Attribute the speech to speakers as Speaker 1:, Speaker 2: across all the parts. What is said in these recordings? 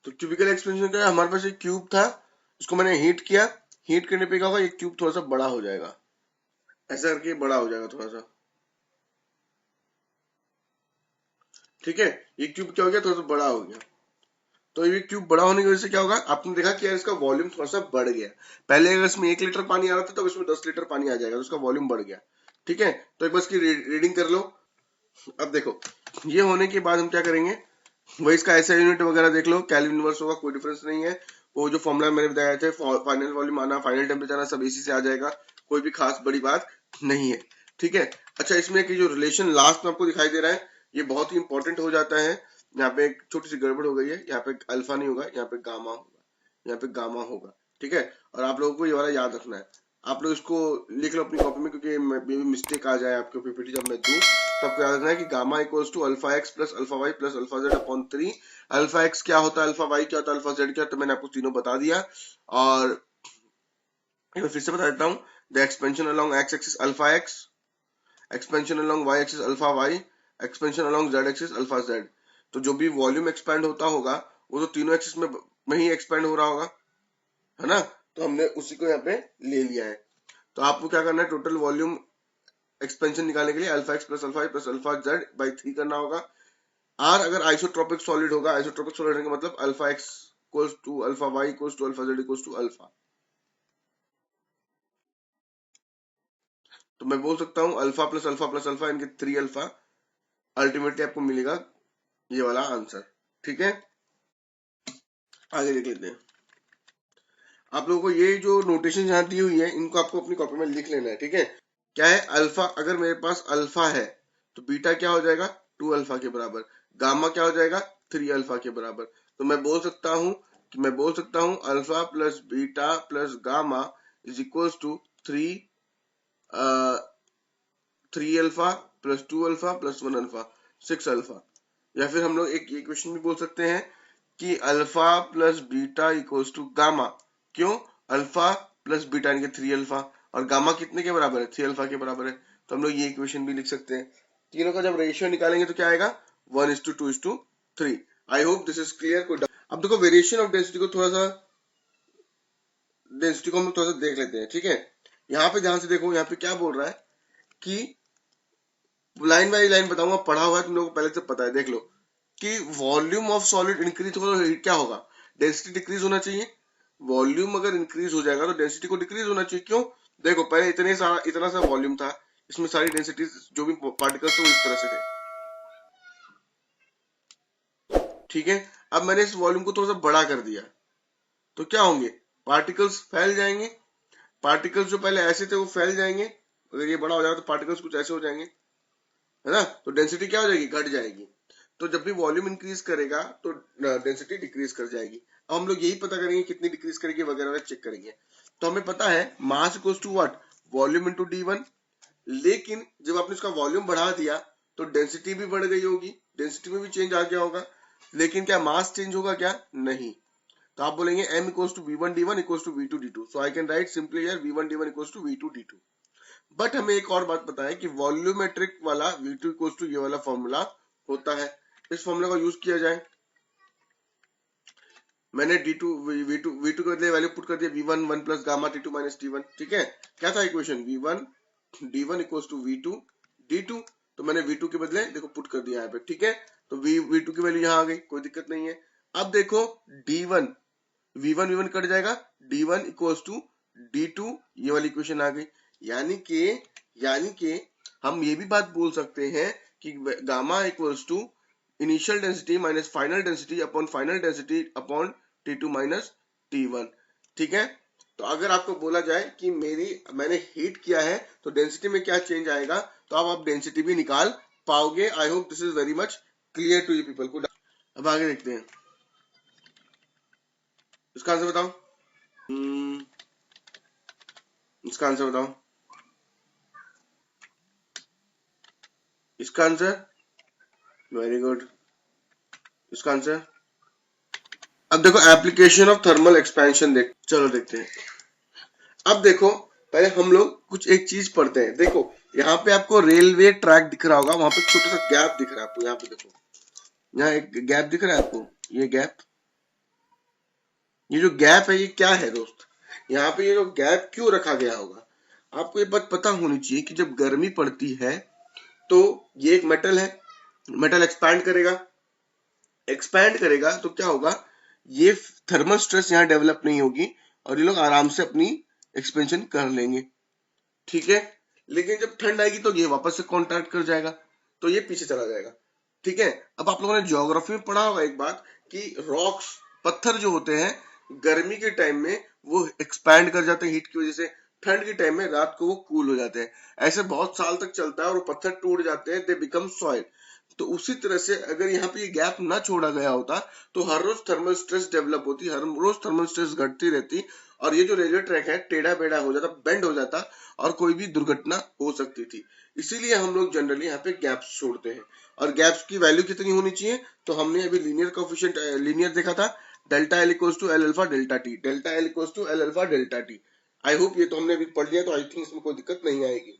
Speaker 1: तो cubicle expansion क्या है, हमारे पास एक क्यूब था, उसको मैंने हीट किया, हीट करने पे क्या होगा, ये क्यूब थोड़ा सा बड़ा हो जाएगा, ऐसा करके बड़ा हो जाएगा थोड़ा सा, ठीक है। ये क्यूब क्या हो गया, थोड़ा सा बड़ा हो गया। तो ये क्यूब बड़ा होने की वजह से क्या होगा, आपने देखा कि यार इसका वॉल्यूम थोड़ा सा बढ़ गया। पहले अगर इसमें 1 लीटर पानी आ रहा था तो इसमें 10 लीटर पानी आ जाएगा, तो उसका वॉल्यूम बढ़ गया, ठीक है। तो एक बार इसकी रीडिंग कर लो। अब देखो, ये होने के बाद हम क्या करेंगे, वही इसका ऐसा यूनिट वगैरह देख लो, केल्विन इनवर्स होगा, कोई डिफरेंस नहीं है। वो जो फॉर्मूला मैंने बताया थे, फाइनल वॉल्यूम आना, फाइनल टेम्परेचर आना, सब इसी से आ जाएगा, कोई भी खास बड़ी बात नहीं है, ठीक है। अच्छा, इसमें की जो रिलेशन लास्ट में आपको दिखाई दे रहा है, ये बहुत ही इंपॉर्टेंट हो जाता है। यहाँ पे एक छोटी सी गड़बड़ हो गई है, यहाँ पे अल्फा नहीं होगा, यहाँ पे गामा होगा, यहाँ पे गामा होगा, ठीक है। और आप लोगों को ये वाला याद रखना है, आप लोग इसको लिख लो अपनी कॉपी में, क्योंकि मे भी मिस्टेक आ जाए आपके पीपीटी जब मैं दूं, तो आपको याद रखना है कि gamma equals to alpha X plus alpha Y plus alpha Z upon 3। Alpha X क्या होता है, अल्फा वाई क्या होता है, अल्फा जेड क्या होता है, मैंने आपको तीनों बता दिया। और मैं फिर से बता देता हूँ, the expansion along X axis alpha X, expansion along Y axis alpha Y, expansion along Z axis alpha Z. तो जो भी वॉल्यूम एक्सपैंड होता होगा वो तो तीनों एक्सिस में ही एक्सपैंड हो रहा होगा, है ना। तो हमने उसी को यहाँ पे ले लिया है। तो आपको क्या करना है, टोटल वॉल्यूम एक्सपेंशन निकालने के लिए alpha X plus alpha plus alpha Z by 3 करना होगा। आर अगर आइसोट्रोपिक सॉलिड होगा, आइसोट्रोपिक सॉलिड का मतलब alpha X equals to alpha Y equals to alpha Z equals to alpha. तो मैं बोल सकता हूँ अल्फा प्लस अल्फा इनके 3 अल्फा, अल्टीमेटली आपको मिलेगा ये वाला आंसर, ठीक है। आगे देख लेते हैं। आप लोगों को ये जो नोटेशन यहाँ दी हुई है, इनको आपको अपनी कॉपी में लिख लेना है, ठीक है। क्या है, अल्फा, अगर मेरे पास अल्फा है तो बीटा क्या हो जाएगा, 2 अल्फा के बराबर, गामा क्या हो जाएगा, 3 अल्फा के बराबर। तो मैं बोल सकता हूँ alpha plus beta plus gamma is equals to 3 alpha plus 2 alpha plus 1 alpha, 6 alpha. या फिर हम लोग एक इक्वेशन भी बोल सकते हैं कि alpha plus beta equals to gamma. क्यों, अल्फा प्लस बीटा यानी कि 3 अल्फा, और गामा कितने के बराबर है, 3 अल्फा के बराबर है। तो हम लोग ये इक्वेशन भी लिख सकते हैं। तीनों का जब रेशियो निकालेंगे तो क्या आएगा, 1:2:3। आई होप दिस इज क्लियर। अब देखो, वेरिएशन ऑफ डेंसिटी को थोड़ा सा, डेंसिटी को हम थोड़ा सा देख लेते हैं, ठीक है। यहाँ पे ध्यान से देखो, यहाँ पे क्या बोल रहा है कि लाइन बाय लाइन बताऊंगा, पढ़ा हुआ है तुम लोगों को पहले से पता है, देख लो कि वॉल्यूम ऑफ सॉलिड इंक्रीज होगा तो क्या होगा, डेंसिटी डिक्रीज होना चाहिए। वॉल्यूम अगर इंक्रीज हो जाएगा तो डेंसिटी को डिक्रीज होना चाहिए। क्यों, देखो पहले इतना सा वॉल्यूम था, इसमें सारी डेंसिटी जो भी पार्टिकल्स थे वो इस तरह से थे, ठीक है। अब मैंने इस वॉल्यूम को थोड़ा सा बड़ा कर दिया, तो क्या होंगे, पार्टिकल्स फैल जाएंगे। पार्टिकल्स जो पहले ऐसे थे वो फैल जाएंगे, अगर ये बड़ा हो जाएगा तो पार्टिकल्स कुछ ऐसे हो जाएंगे, है ना। तो डेंसिटी क्या हो जाएगी, घट जाएगी। तो जब भी वॉल्यूम इंक्रीज करेगा तो डेंसिटी डिक्रीज कर जाएगी। अब हम लोग यही पता करेंगे कितनी डिक्रीज करेगी वगैरह चेक करेंगे। तो हमें पता है mass equals to what, volume into d1। लेकिन जब आपने इसका वॉल्यूम बढ़ा दिया तो डेंसिटी भी बढ़ गई होगी, डेंसिटी में भी चेंज आ गया होगा, लेकिन क्या मास चेंज होगा, क्या नहीं। तो आप बोलेंगे m equals to v1 d1 equals to v2 d2। So I can write simply here v1 d1 equals to v2 d2। But हमें एक और बात पता है कि वॉल्यूमेट्रिक वाला v2 इक्वल्स टू ये वाला फॉर्मूला होता है। इस फॉर्मूला का यूज किया जाए, मैंने d2 v2 के बदले वैल्यू पुट कर दिया v1 1 plus gamma t2 minus t1, ठीक है। क्या था equation, v1 d1 equals to v2 d2। तो मैंने v2 के बदले देखो पुट कर दिया यहाँ पे, ठीक है। तो v2 की वैल्यू यहाँ आ गई, कोई दिक्कत नहीं है। अब देखो d1, v1 कट जाएगा, d1 इक्वल्स टू d2, ये वाली इक्वेशन आ गई। यानी कि हम ये भी बात बोल सकते हैं कि gamma equals to initial density minus final density upon final density upon T2 minus T1, ठीक है। तो अगर आपको बोला जाए कि मैंने हीट किया है तो डेंसिटी में क्या चेंज आएगा, तो आप डेंसिटी भी निकाल पाओगे। I hope this is very much clear to you people को। अब आगे देखते हैं, इसका आंसर बताओ। इसका आंसर बताओ, इसका आंसर, वेरी गुड, इसका आंसर। अब देखो एप्लीकेशन ऑफ थर्मल एक्सपेंशन चलो देखते हैं। अब देखो, पहले हम लोग कुछ एक चीज पढ़ते हैं। देखो यहाँ पे आपको रेलवे ट्रैक दिख रहा होगा, वहां पे छोटा सा गैप दिख रहा है आपको, यहाँ पे देखो, यहाँ एक गैप दिख रहा है आपको, ये गैप, ये जो गैप है ये क्या है दोस्त, यहाँ पे ये जो गैप क्यों रखा गया होगा, आपको ये बात पता होनी चाहिए कि जब गर्मी पड़ती है तो ये एक मेटल है, मेटल एक्सपैंड करेगा तो क्या होगा, ये थर्मल स्ट्रेस यहाँ डेवलप नहीं होगी और ये लोग आराम से अपनी एक्सपेंशन कर लेंगे, ठीक है। लेकिन जब ठंड आएगी तो ये वापस से कॉन्ट्रैक्ट कर जाएगा, तो ये पीछे चला जाएगा, ठीक है। अब आप लोगों ने ज्योग्राफी में पढ़ा होगा एक बात कि रॉक्स, पत्थर जो होते हैं गर्मी के टाइम में वो एक्सपैंड कर जाते हैं हीट की वजह से, ठंड के टाइम में रात को वो कूल हो जाते हैं, ऐसे बहुत साल तक चलता है और वो पत्थर टूट जाते हैं, दे बिकम सॉइल। तो उसी तरह से अगर यहाँ पे ये गैप ना छोड़ा गया होता तो हर रोज थर्मल स्ट्रेस डेवलप होती, हर रोज थर्मल स्ट्रेस घटती रहती और ये जो रेलवे ट्रैक है टेढ़ा बेढ़ा हो जाता, बेंड हो जाता और कोई भी दुर्घटना हो सकती थी। इसीलिए हम लोग जनरली यहाँ पे गैप्स छोड़ते हैं। और गैप्स की वैल्यू कितनी होनी चाहिए, तो हमने अभी लीनियर कोफिशिएंट लीनियर देखा था, delta L equals to L alpha delta T, delta L equals to L alpha delta T. I hope ये तो हमने अभी पढ़ लिया, तो आई थिंक इसमें कोई दिक्कत नहीं आएगी।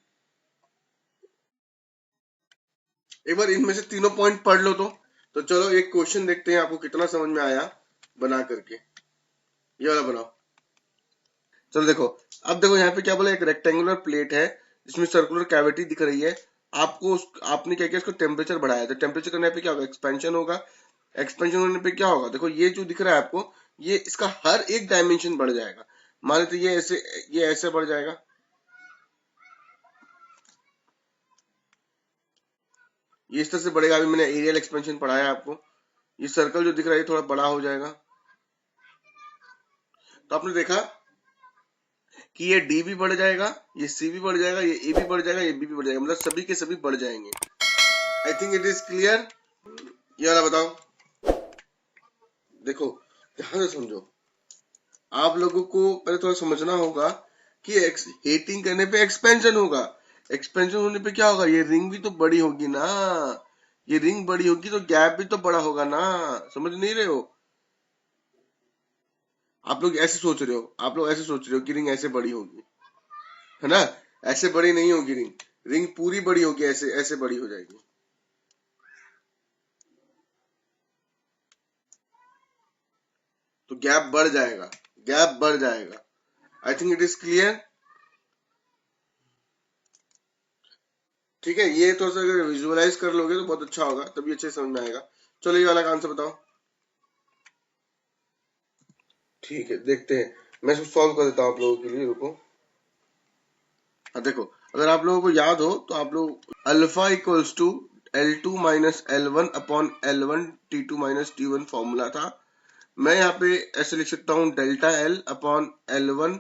Speaker 1: एक बार इनमें से तीनों पॉइंट पढ़ लो तो चलो एक क्वेश्चन देखते हैं आपको कितना समझ में आया बना करके। ये वाला बनाओ, चलो देखो। अब देखो यहाँ पे क्या बोला, एक रेक्टेंगुलर प्लेट है जिसमें सर्कुलर कैविटी दिख रही है, आपने क्या किया, इसको टेम्परेचर बढ़ाया, तो टेम्परेचर करने पे क्या होगा, एक्सपेंशन होगा, एक्सपेंशन होने पे क्या होगा, देखो ये जो दिख रहा है आपको, ये इसका हर एक डायमेंशन बढ़ जाएगा। मान लेते ये ऐसे बढ़ जाएगा, ये इस तरह से बढ़ेगा। अभी मैंने एरियल एक्सपेंशन पढ़ाया आपको, ये सर्कल जो दिख रहा है ये थोड़ा बड़ा हो जाएगा। तो आपने देखा कि ये डी भी बढ़ जाएगा, ये सी भी बढ़ जाएगा, ये ए भी बढ़ जाएगा, ये बी भी बढ़ जाएगा, मतलब सभी के सभी बढ़ जाएंगे। I think it is clear. ये वाला बताओ, देखो ध्यान से समझो, आप लोगों को पहले थोड़ा समझना होगा कि हीटिंग करने पे एक्सपेंशन होगा, एक्सपेंशन होने पे क्या होगा, ये रिंग भी तो बड़ी होगी ना, ये रिंग बड़ी होगी तो गैप भी तो बड़ा होगा ना, समझ नहीं रहे हो। आप लोग ऐसे सोच रहे हो, आप लोग ऐसे सोच रहे हो कि रिंग ऐसे बड़ी होगी, है ना, ऐसे बड़ी नहीं होगी रिंग, रिंग पूरी बड़ी होगी, ऐसे ऐसे बड़ी हो जाएगी। तो गैप बढ़ जाएगा, गैप बढ़ जाएगा। I think it is clear, ठीक है। ये थोड़ा सा अगर विजुअलाइज कर लोगे तो बहुत अच्छा होगा, तभी अच्छे समझ में आएगा। चलो ये वाला आंसर बताओ, ठीक है देखते हैं, मैं इसको सॉल्व कर देता हूँ आप लोगों के लिए, रुको। हाँ देखो, अगर आप लोगों को याद हो तो आप लोग alpha equals to L2 minus L1 upon L1 T2 minus T1 formula था। मैं यहाँ पे ऐसे लिख सकता हूँ delta L upon L1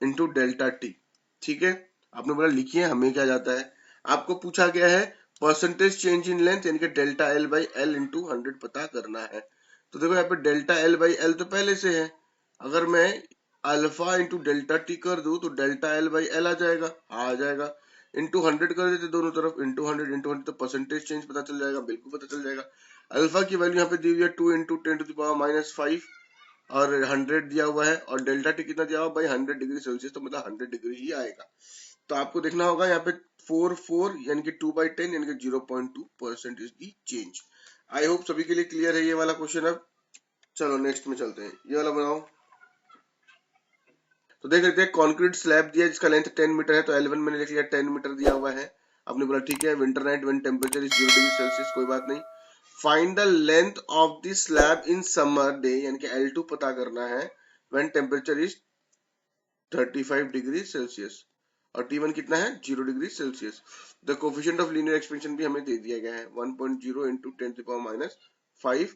Speaker 1: into delta T, ठीक है। आपने बोला लिखिए, हमें क्या जाता है, आपको पूछा गया है परसेंटेज चेंज इन लेंथ यानी कि delta L by L into 100 पता करना है। तो देखो यहाँ पे डेल्टा एल बाई एल तो पहले से है, अगर मैं अल्फा इंटू डेल्टा टी कर दूं तो डेल्टा एल बाई एल आ जाएगा, इंटू 100 कर देते दोनों तरफ, इंटू 100 तो परसेंटेज चेंज पता चल जाएगा, बिल्कुल पता चल जाएगा। अल्फा की वैल्यू यहाँ पे दी हुई है 2 इंटू 10⁻⁵ और 100 दिया हुआ है, और डेल्टा टी कितना दिया हुआ भाई 100 डिग्री सेल्सियस, तो मतलब 100 डिग्री ही आएगा। तो आपको देखना होगा यहाँ पे 4 यानी कि 2/10 यानी कि 0.2% is the change. I hope सभी के लिए क्लियर है ये वाला क्वेश्चन। अब चलो नेक्स्ट में चलते हैं, ये वाला बनाओ। तो देख लेते हैं, कंक्रीट स्लैब दिया जिसका लेंथ 10 मीटर है, तो L1 मैंने लिख लिया 10 मीटर दिया हुआ है। आपने बोला ठीक है, winter night when temperature is 0 degree Celsius, कोई बात नहीं। Find the length of the slab in summer day यानी कि L2 पता करना है, when temperature is 35 degree Celsius और T1 कितना है 0 degree Celsius. The coefficient of linear expansion भी हमें दे दिया गया है 1.0 इंटू 10⁻⁵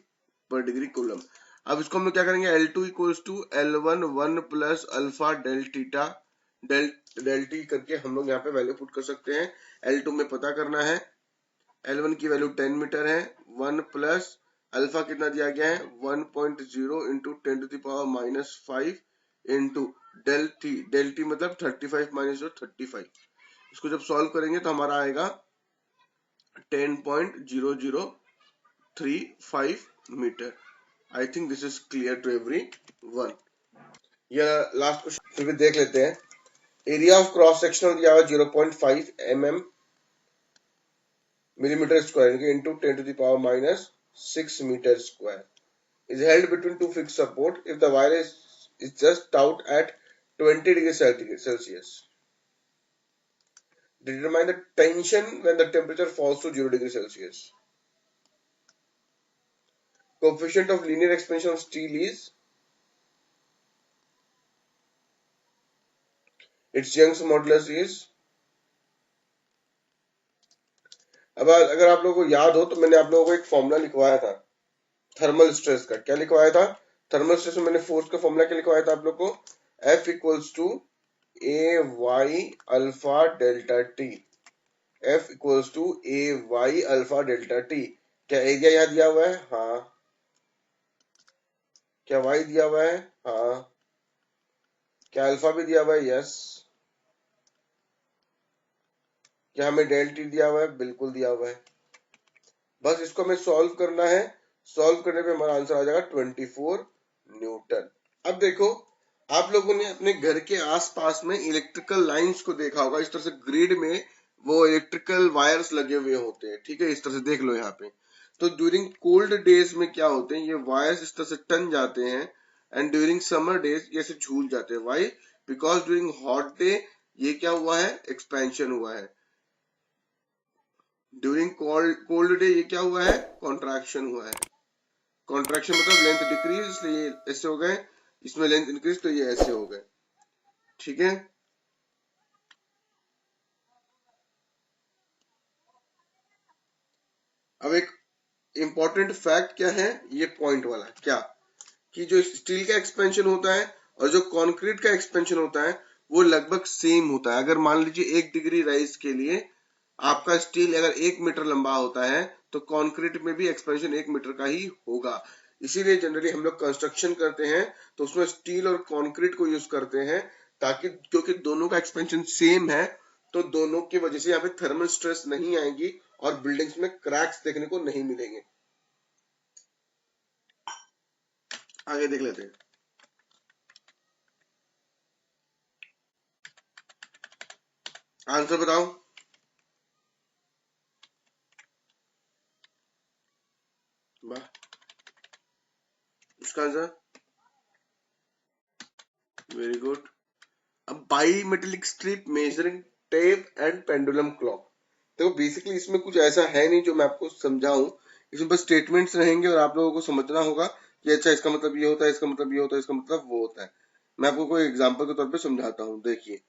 Speaker 1: पर डिग्री कूलम। अब इसको हम लोग क्या करेंगे, L2 equals to L1 1 plus alpha del theta del del T करके हम लोग यहाँ पे वैल्यू पुट कर सकते हैं। L2 में पता करना है, L1 की वैल्यू 10 मीटर है, 1 प्लस अल्फा कितना दिया गया है 1.0 इंटू 10⁻⁵ इंटू डेल टी मतलब 35 माइनस 35। इसको जब सॉल्व करेंगे तो हमारा आएगा 10.0035 मीटर। I think this is clear to everyone. ये लास्ट क्वेश्चन फिर भी देख लेते हैं। एरिया ऑफ क्रॉस सेक्शन दिया हुआ 0.5 millimetre square into 10⁻⁻⁶ metre square is held between two fixed support if the wire is is just out at 20 degrees Celsius. Determine the tension when the temperature falls to 0 degrees Celsius. Coefficient of linear expansion of steel is, its Young's modulus is. अब अगर आप लोगों को याद हो तो मैंने आप लोगों को एक फॉर्मूला लिखवाया था थर्मल स्ट्रेस का। क्या लिखवाया था? थर्मल स्ट्रेस में मैंने फोर्स का फॉर्मूला क्या लिखवाया था आप लोग को? F equals to A Y alpha delta T. F equals to A Y alpha delta T. क्या एरिया यहाँ दिया हुआ है? हाँ। क्या वाई दिया हुआ है? हाँ। क्या अल्फा भी दिया हुआ है? यस। क्या हमें डेल टी दिया हुआ है? बिल्कुल दिया हुआ है। बस इसको हमें सॉल्व करना है। सॉल्व करने पे हमारा आंसर आ जाएगा 24 न्यूटन। अब देखो, आप लोगों ने अपने घर के आसपास में इलेक्ट्रिकल लाइंस को देखा होगा। इस तरह से ग्रिड में वो इलेक्ट्रिकल वायर्स लगे हुए होते हैं, ठीक है। इस तरह से देख लो यहाँ पे। तो ड्यूरिंग कोल्ड डेज में क्या होते हैं, ये वायर्स इस तरह से टन जाते हैं, एंड ड्यूरिंग समर डेज ये ऐसे झूल जाते हैं। Why? Because during hot day ये क्या हुआ है? एक्सपेंशन हुआ है। ड्यूरिंग कोल्ड डे ये क्या हुआ है? कॉन्ट्रैक्शन हुआ है। कॉन्ट्रैक्शन मतलब लेंथ डिक्रीज, इसलिए ऐसे हो गए। इसमें लेंथ इंक्रीज तो ये ऐसे हो गए, ठीक है। अब एक इंपॉर्टेंट फैक्ट क्या है, ये पॉइंट वाला क्या, कि जो स्टील का एक्सपेंशन होता है और जो कंक्रीट का एक्सपेंशन होता है वो लगभग सेम होता है। अगर मान लीजिए 1 डिग्री राइज के लिए आपका स्टील अगर 1 मीटर लंबा होता है तो कंक्रीट में भी एक्सपेंशन 1 मीटर का ही होगा। इसीलिए जनरली हम लोग कंस्ट्रक्शन करते हैं तो उसमें स्टील और कंक्रीट को यूज करते हैं, ताकि क्योंकि दोनों का एक्सपेंशन सेम है तो दोनों की वजह से यहाँ पे थर्मल स्ट्रेस नहीं आएगी और बिल्डिंग्स में क्रैक्स देखने को नहीं मिलेंगे। आगे देख लेते हैं। आंसर बताओ। वाह, इसका आंसर वेरी गुड। अब by metallic strip, measuring tape and pendulum clock. देखो बेसिकली इसमें कुछ ऐसा है नहीं जो मैं आपको समझाऊं, इसमें बस स्टेटमेंट्स रहेंगे और आप लोगों को समझना होगा कि अच्छा इसका मतलब ये होता है, इसका मतलब ये होता है, इसका मतलब वो होता है। मैं आपको कोई एग्जांपल के तौर पे समझाता हूँ, देखिए।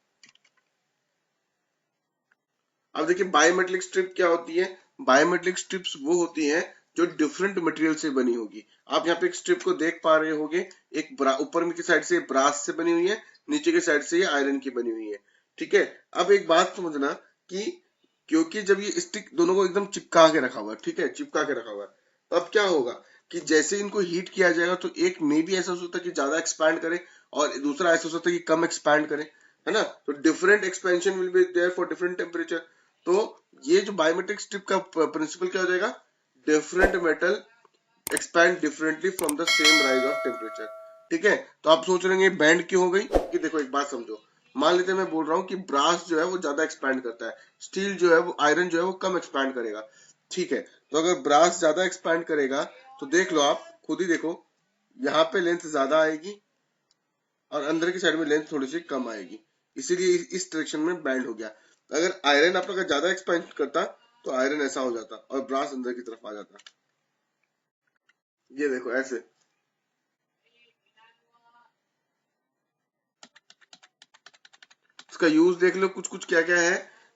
Speaker 1: अब देखिए बायोमेट्रिक स्ट्रिप क्या होती है। बायोमेट्रिक स्ट्रिप्स वो होती हैं जो डिफरेंट मटेरियल से बनी होगी। आप यहाँ पे एक स्ट्रिप को देख पा रहे होगे, एक ऊपर की साइड से ब्रास से बनी हुई है, नीचे की साइड से ये आयरन की बनी हुई है, ठीक है। अब एक बात समझना कि क्योंकि जब ये स्टिक दोनों को एकदम चिपका के रखा हुआ है, ठीक है, चिपका के रखा हुआ है, तो अब क्या होगा कि जैसे इनको हीट किया जाएगा तो एक में भी ऐसा हो सकता है कि ज्यादा एक्सपैंड करे और दूसरा ऐसा हो सकता है कि कम एक्सपैंड करे, है ना। तो different expansion will be there for different temperature. तो ये जो बायोमेट्रिक स्ट्रिप का प्रिंसिपल क्या हो जाएगा, different metal expand differently from the same rise of temperature, ठीक है। तो आप सोच रहे हैं बैंड क्यों हो गई, कि देखो एक बात समझो। मान लेते हैं मैं बोल रहा हूँ कि ब्रास जो है वो ज्यादा एक्सपैंड करता है, स्टील जो है वो, आयरन जो है वो कम एक्सपैंड करेगा, ठीक है। तो अगर ब्रास ज्यादा एक्सपैंड करेगा तो देख लो, आप खुद ही देखो, यहाँ पे लेंथ ज्यादा आएगी और अंदर की साइड में लेंथ थोड़ी सी कम आएगी, इसीलिए इस डायरेक्शन में बैंड हो गया। अगर आयरन आपका ज्यादा एक्सपेंड करता तो आयरन ऐसा हो जाता और ब्रास अंदर की तरफ आ जाता। ये देखो ऐसे। इसका यूज देख लो कुछ कुछ क्या क्या है।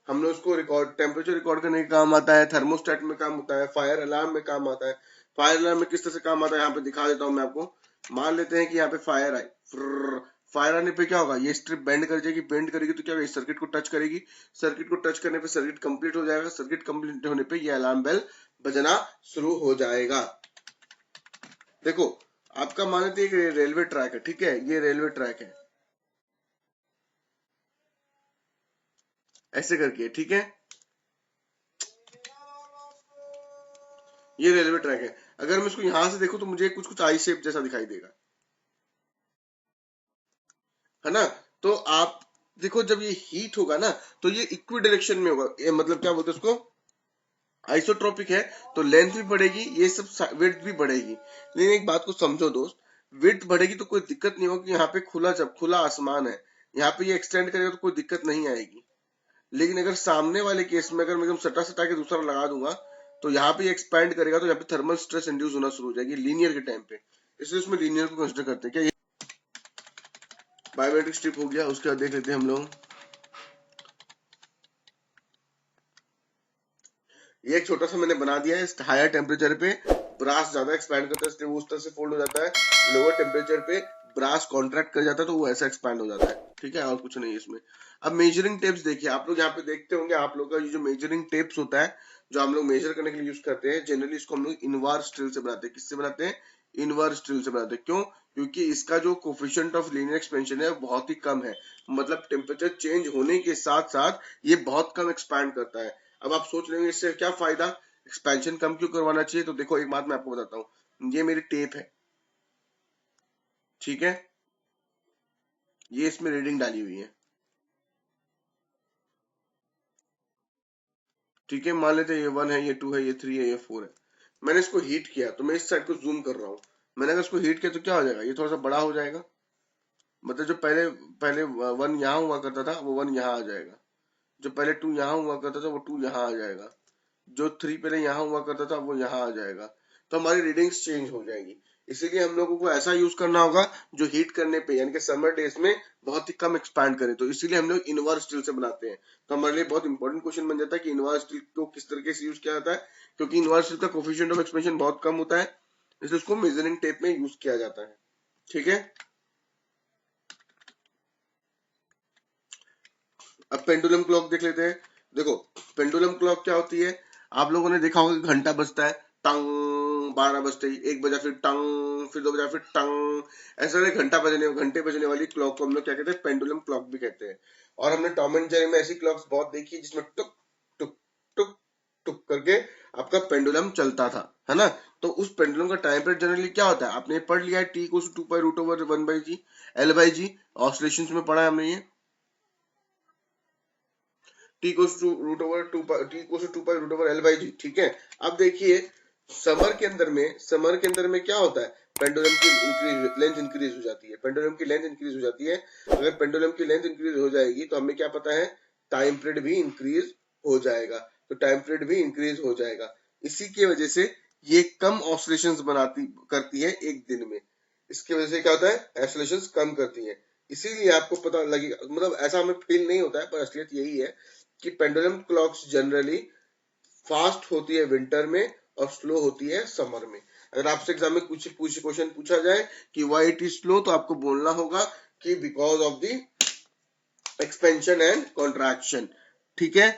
Speaker 1: हमने उसको रिकॉर्ड, टेम्परेचर रिकॉर्ड करने का काम आता है, थर्मोस्टेट में काम होता है, फायर अलार्म में काम आता है। फायर अलार्म में किस तरह से काम आता है यहाँ पे दिखा देता हूँ मैं आपको। मान लेते हैं कि यहाँ पे फायर आई, फायर आने पे क्या होगा, ये स्ट्रिप बेंड कर जाएगी, बेंड करेगी तो क्या होगा, सर्किट को टच करेगी, सर्किट को टच करने पे सर्किट कंप्लीट हो जाएगा, सर्किट कंप्लीट होने पे ये अलार्म बेल बजना शुरू हो जाएगा। देखो आपका मान लेते हैं एक रेलवे ट्रैक है, ठीक है, ये रेलवे ट्रैक है ऐसे करके, ठीक है, ये रेलवे ट्रैक है। अगर मैं इसको यहां से देखूं तो मुझे कुछ कुछ आई शेप जैसा दिखाई देगा, है ना। तो आप देखो जब ये हीट होगा ना तो ये इक्वी डायरेक्शन में होगा, ये मतलब क्या बोलते हैं उसको, आइसोट्रोपिक है, तो लेंथ भी बढ़ेगी, ये सब विड्थ भी बढ़ेगी। लेकिन एक बात को समझो दोस्त, विड्थ बढ़ेगी तो कोई दिक्कत नहीं होगी, यहाँ पे खुला आसमान है, यहाँ पे ये एक्सटेंड करेगा तो कोई दिक्कत नहीं आएगी। लेकिन अगर सामने वाले केस में अगर मैं एकदम सटा सटा के दूसरा लगा दूंगा तो यहाँ पे एक्सपैंड करेगा, तो यहाँ पे थर्मल स्ट्रेस इंड्यूस होना शुरू हो जाएगी लीनियर के टाइम पे, इसलिए उसमें लीनियर को कंसिडर करते हैं। क्या ये बायोमेट्रिक स्ट्रिप हो गया? उसके बाद देख लेते हैं हम लोग, ये एक छोटा सा मैंने बना दिया है। हायर टेम्परेचर पे ब्रास ज्यादा एक्सपैंड करता है इसलिए वो उस तरह से फोल्ड हो जाता है, लोअर टेम्परेचर पे ब्रास कॉन्ट्रैक्ट कर जाता है तो वो ऐसा एक्सपैंड हो जाता है। ठीक है, और कुछ नहीं है इसमें। अब मेजरिंग टेप्स देखिए, आप लोग यहाँ पे देखते होंगे, आप लोग का ये जो मेजरिंग टेप्स होता है जो हम लोग मेजर करने के लिए यूज करते हैं, जनरली इसको हम लोग इनवार स्टील से बनाते हैं। किससे बनाते हैं? इनवार स्टील से बनाते हैं। क्यों? क्योंकि इसका जो कोफिशिएंट ऑफ लीनियर एक्सपेंशन है बहुत ही कम है, मतलब टेम्परेचर चेंज होने के साथ साथ ये बहुत कम एक्सपैंड करता है। अब आप सोच लेंगे इससे क्या फायदा, एक्सपेंशन कम क्यों करवाना चाहिए? तो देखो एक बात मैं आपको बताता हूँ, ये मेरी टेप है, ठीक है, ये इसमें रीडिंग डाली हुई है, ठीक है, मान लेते हैं ये 1 है, ये 2 है, ये 3 है, ये 4 है। मैंने इसको हीट किया तो मैं इस साइड को जूम कर रहा हूँ, मैंने अगर इसको हीट किया तो क्या हो जाएगा, ये थोड़ा सा बड़ा हो जाएगा, मतलब जो पहले पहले 1 यहाँ हुआ करता था वो 1 यहाँ आ जाएगा, जो पहले 2 यहाँ हुआ करता था वो 2 यहाँ आ जाएगा, जो 3 पहले यहाँ हुआ करता था वो यहाँ आ जाएगा, तो हमारी रीडिंग्स चेंज हो जाएगी। इसीलिए हम लोगों को ऐसा यूज करना होगा जो हीट करने पे यानी कि समर डेज में बहुत ही कम एक्सपैंड करे, तो इसीलिए हम लोग इनवर स्टील से बनाते हैं। तो हमारे लिए बहुत इंपॉर्टेंट क्वेश्चन बन जाता है कि इनवर स्टील को किस तरीके से यूज किया जाता है, क्योंकि इनवर स्टील का कोफिशिएंट ऑफ एक्सपेंशन बहुत कम होता है, इसलिए उसको मेजरिंग टेप में यूज किया जाता है। ठीक है, अब पेंडुलम क्लॉक देख लेते हैं। देखो पेंडुलम क्लॉक क्या होती है, आप लोगों ने देखा होगा कि घंटा बजता है, टंग 12 बजते ही 1 बजा, फिर टंग, फिर 2 बजा, फिर टंग, ऐसा घंटे बजने वाली क्लॉक को हम लोग क्या कहते हैं? पेंडुलम क्लॉक भी कहते हैं। और हमने टॉम एंड जेरी में ऐसी क्लॉक्स बहुत देखी है जिसमें टुक टुक टुक टुक करके आपका पेंडुलम चलता था, है ना? तो उस पेंडुलम का टाइम पीरियड जनरली क्या होता है, आपने पढ़ लिया है, T equals to 2 pi root over 1 by G, L by G, oscillations में पढ़ा है हमने ये, T equals to root over 2 T equals to 2 pi root over L by G. ठीक है, अब देखिए समर के अंदर में क्या होता है, पेंडुलम की लेंथ इंक्रीज हो जाती है, पेंडुलम की लेंथ इंक्रीज हो जाती है। अगर पेंडुलम की लेंथ इंक्रीज हो जाएगी तो हमें क्या पता है, टाइम पीरियड भी इंक्रीज हो जाएगा, तो टाइम पीरियड भी इंक्रीज हो जाएगा। इसी की वजह से ये कम ऑसिलेशंस बनाती करती है एक दिन में, इसकी वजह से क्या होता है, ऑसिलेशंस कम करती है। इसीलिए आपको पता लगेगा, मतलब ऐसा हमें फील नहीं होता है पर असलियत यही है कि पेंडुलम क्लॉक्स जनरली फास्ट होती है विंटर में और स्लो होती है समर में। अगर आपसे एग्जाम में कुछ क्वेश्चन पूछा जाए कि व्हाई इट इज स्लो, तो आपको बोलना होगा कि because of the expansion and contraction. ठीक है,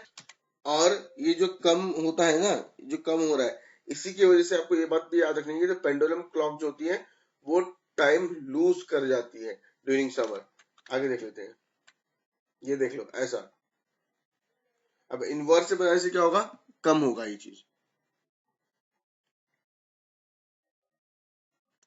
Speaker 1: और ये जो कम होता है ना, जो कम हो रहा है, इसी की वजह से आपको ये बात भी याद रखनी है कि पेंडुलम क्लॉक जो होती है वो टाइम लूज कर जाती है ड्यूरिंग समर। आगे देख लेते हैं, ये देख लो ऐसा। अब इनवर्स से बनाने से क्या होगा, कम होगा ये चीज।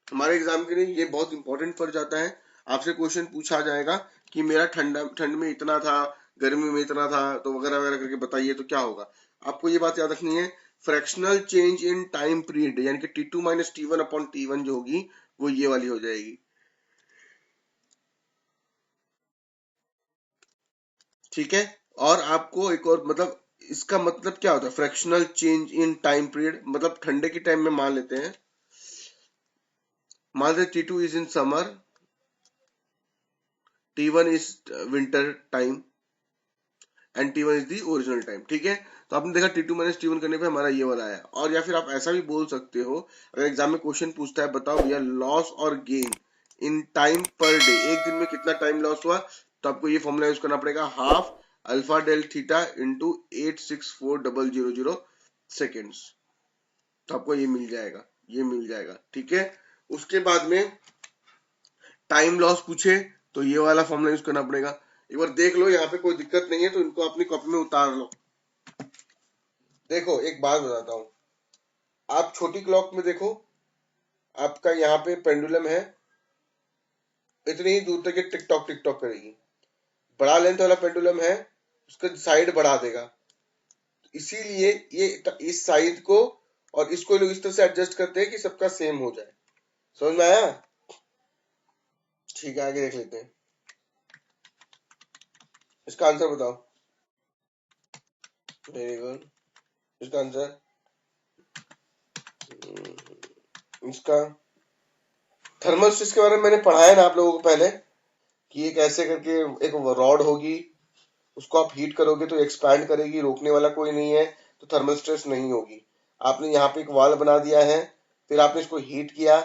Speaker 1: हमारे एग्जाम के लिए ये बहुत इंपॉर्टेंट पड़ जाता है। आपसे क्वेश्चन पूछा जाएगा कि मेरा ठंड में इतना था, गर्मी में इतना था, तो वगैरह वगैरह करके बताइए, तो क्या होगा। आपको ये बात याद रखनी है, fractional change in time period यानी कि T2 minus T1 upon T1 जो होगी वो ये वाली हो जाएगी। ठीक है, और आपको एक और मतलब, इसका मतलब क्या होता है fractional change in time period, मतलब ठंडे के टाइम में मान लेते हैं, मान लेते T2 is in summer, T1 is winter time and T1 is the original time. ठीक है, तो आपने देखा T2 माइनस T1 करने पे हमारा ये वाला आया। और या फिर आप ऐसा भी बोल सकते हो, अगर एग्जाम में क्वेश्चन पूछता है बताओ भैया लॉस और gain in time per day, एक दिन में कितना टाइम लॉस हुआ, तो आपको ये फॉर्मूला यूज करना पड़ेगा, half alpha del theta into 864,000 seconds, तो आपको ये मिल जाएगा, ये मिल जाएगा। ठीक है, उसके बाद में टाइम लॉस पूछे तो ये वाला फॉर्मूला यूज करना पड़ेगा। एक बार देख लो, यहाँ पे कोई दिक्कत नहीं है तो इनको अपनी कॉपी में उतार लो। देखो एक बात बताता हूँ, आप छोटी क्लॉक में देखो, आपका यहाँ पे पेंडुलम है, इतनी ही दूर तक ये टिक टॉक करेगी। बड़ा लेंथ वाला पेंडुलम है, उसका साइड बढ़ा देगा, इसीलिए ये इस साइड को और इसको लोग इस तरह से एडजस्ट करते हैं कि सबका सेम हो जाए। समझ में आया? ठीक है, आगे देख लेते हैं। इसका आंसर बताओ। Very good. इसका आंसर इसका थर्मल स्ट्रेस के बारे में मैंने पढ़ा है ना आप लोगों को पहले, कि एक ऐसे करके एक रॉड होगी, उसको आप हीट करोगे तो एक्सपैंड करेगी, रोकने वाला कोई नहीं है, तो थर्मल स्ट्रेस नहीं होगी। आपने यहाँ पे एक वॉल बना दिया है, फिर आपने इसको हीट किया,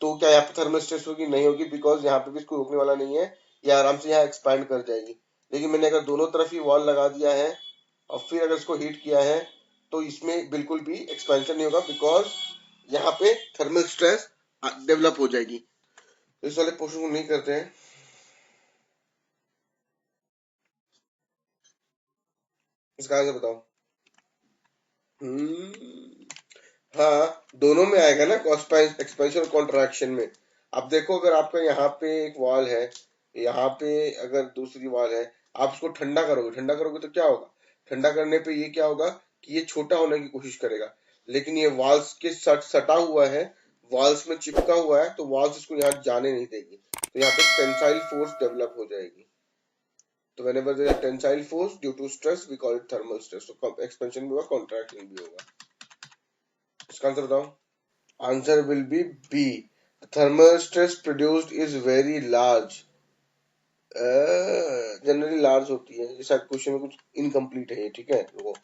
Speaker 1: तो क्या यहाँ पे थर्मल स्ट्रेस होगी? नहीं होगी, बिकॉज यहाँ पे भी इसको रोकने वाला नहीं है, ये आराम से यहाँ एक्सपैंड कर जाएगी। लेकिन मैंने अगर दोनों तरफ ही वॉल लगा दिया है और फिर अगर इसको हीट किया है, तो इसमें बिल्कुल भी एक्सपेंशन नहीं होगा, बिकॉज यहाँ पे थर्मल स्ट्रेस डेवलप हो जाएगी। इस वाले पोर्शन को नहीं करते हैं। इसका आंसर बताओ। हाँ, दोनों में आएगा ना, एक्सपेंशन और कॉन्ट्रैक्शन में। अब देखो, अगर आपका यहाँ पे एक वॉल है, यहाँ पे अगर दूसरी वॉल है, आप उसको ठंडा करोगे तो क्या होगा? ठंडा करने पे ये क्या होगा कि ये छोटा होने की कोशिश करेगा, लेकिन ये वॉल्स के सटा हुआ है, वॉल्स में चिपका हुआ है, तो वॉल्स इसको यहाँ जाने नहीं देगी, तो यहाँ पे टेंसाइल फोर्स डेवलप हो जाएगी। तो whenever there is tensile force due to stress we call it thermal stress। तो एक्सपेंशन भी होगा, कॉन्ट्रैक्शन भी होगा। इसका आंसर बताओ। Answer will be B. Thermal stress produced is very large. Generally large होती है, ये शायद क्वेश्चन में कुछ इनकम्प्लीट है ये, ठीक है लोगों।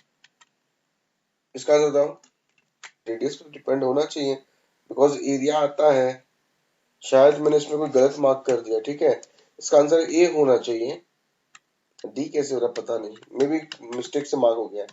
Speaker 1: इसका आंसर बताओ। रेडियस पर डिपेंड होना चाहिए, बिकॉज एरिया आता है। शायद मैंने इसमें कोई गलत मार्क कर दिया, ठीक है। इसका आंसर ए होना चाहिए, डी कैसे हो रहा पता नहीं, मे बी मिस्टेक से मार्क हो गया।